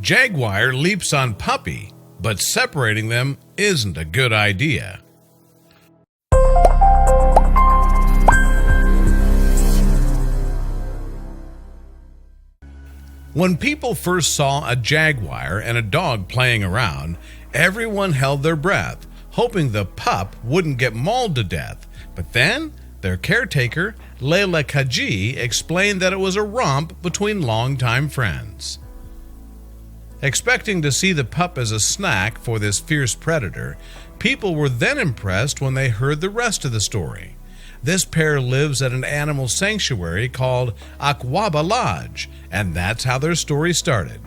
Jaguar leaps on puppy, but separating them isn't a good idea. When people first saw a jaguar and a dog playing around, everyone held their breath, hoping the pup wouldn't get mauled to death. But then, their caretaker, Leila Kaji, explained that it was a romp between longtime friends. Expecting to see the pup as a snack for this fierce predator, people were then impressed when they heard the rest of the story. This pair lives at an animal sanctuary called Aqaba Lodge, and that's how their story started.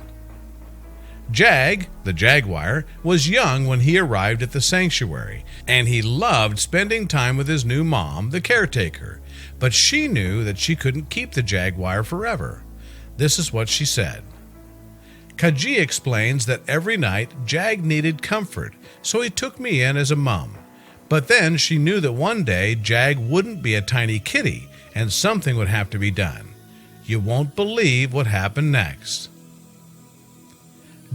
Jag, the jaguar, was young when he arrived at the sanctuary, and he loved spending time with his new mom, the caretaker. But she knew that she couldn't keep the jaguar forever. This is what she said. Kaji explains that every night Jag needed comfort, so he took me in as a mum. But then she knew that one day Jag wouldn't be a tiny kitty, and something would have to be done. You won't believe what happened next.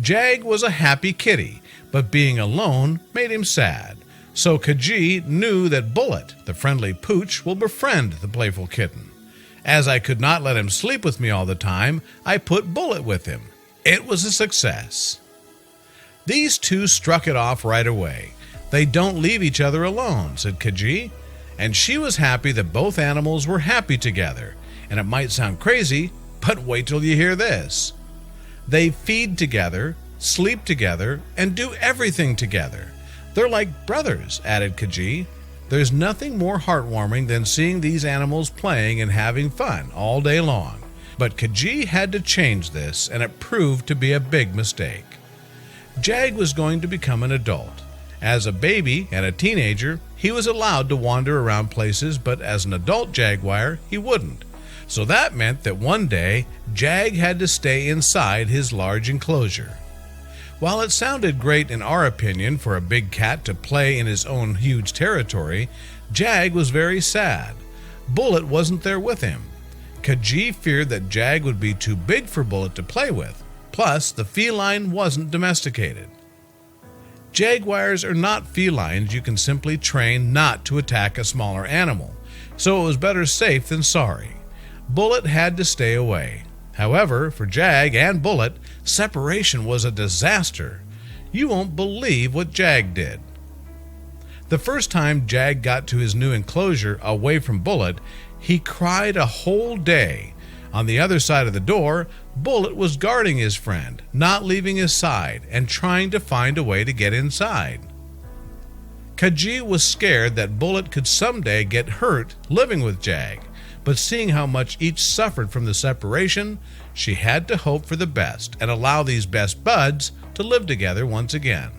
Jag was a happy kitty, but being alone made him sad. So Kaji knew that Bullet, the friendly pooch, will befriend the playful kitten. As I could not let him sleep with me all the time, I put Bullet with him. It was a success. These two struck it off right away. They don't leave each other alone, said Kaji, and she was happy that both animals were happy together. And it might sound crazy, but wait till you hear this. They feed together, sleep together, and do everything together. They're like brothers, added Kaji. There's nothing more heartwarming than seeing these animals playing and having fun all day long. But Kaji had to change this, and it proved to be a big mistake. Jag was going to become an adult. As a baby and a teenager, he was allowed to wander around places, but as an adult jaguar, he wouldn't. So that meant that one day, Jag had to stay inside his large enclosure. While it sounded great in our opinion for a big cat to play in his own huge territory, Jag was very sad. Bullet wasn't there with him. Kaji feared that Jag would be too big for Bullet to play with. Plus, the feline wasn't domesticated. Jaguars are not felines you can simply train not to attack a smaller animal, so it was better safe than sorry. Bullet had to stay away. However, for Jag and Bullet, separation was a disaster. You won't believe what Jag did. The first time Jag got to his new enclosure away from Bullet, he cried a whole day. On the other side of the door, Bullet was guarding his friend, not leaving his side, and trying to find a way to get inside. Kaji was scared that Bullet could someday get hurt living with Jag, but seeing how much each suffered from the separation, she had to hope for the best and allow these best buds to live together once again.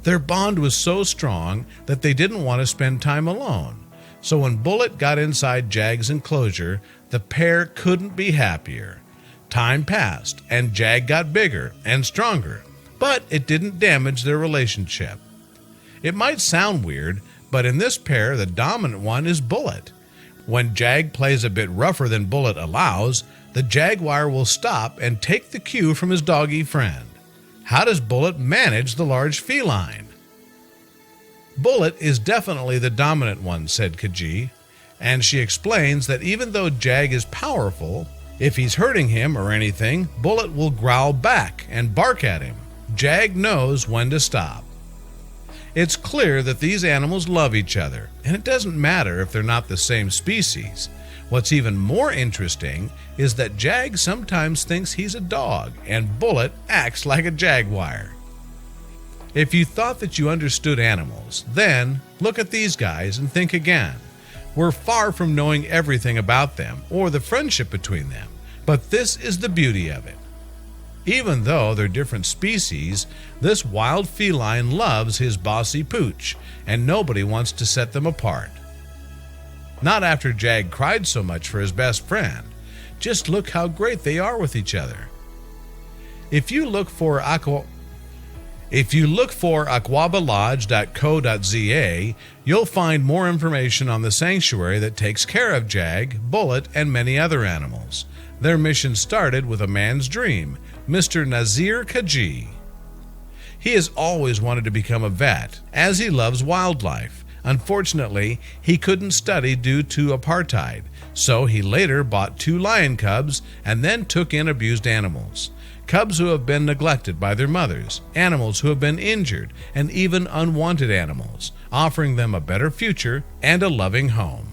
Their bond was so strong that they didn't want to spend time alone. So when Bullet got inside Jag's enclosure, the pair couldn't be happier. Time passed, and Jag got bigger and stronger, but it didn't damage their relationship. It might sound weird, but in this pair, the dominant one is Bullet. When Jag plays a bit rougher than Bullet allows, the jaguar will stop and take the cue from his doggy friend. How does Bullet manage the large feline? Bullet is definitely the dominant one, said Kaji, and she explains that even though Jag is powerful, if he's hurting him or anything, Bullet will growl back and bark at him. Jag knows when to stop. It's clear that these animals love each other, and it doesn't matter if they're not the same species. What's even more interesting is that Jag sometimes thinks he's a dog, and Bullet acts like a jaguar. If you thought that you understood animals, then look at these guys and think again. We're far from knowing everything about them or the friendship between them, but this is the beauty of it. Even though they're different species, this wild feline loves his bossy pooch, and nobody wants to set them apart. Not after Jag cried so much for his best friend. Just look how great they are with each other. If you look for aquabalodge.co.za, you'll find more information on the sanctuary that takes care of Jag, Bullet, and many other animals. Their mission started with a man's dream, Mr. Nazir Kaji. He has always wanted to become a vet, as he loves wildlife. Unfortunately, he couldn't study due to apartheid, so he later bought 2 lion cubs and then took in abused animals. Cubs who have been neglected by their mothers, animals who have been injured, and even unwanted animals, offering them a better future and a loving home.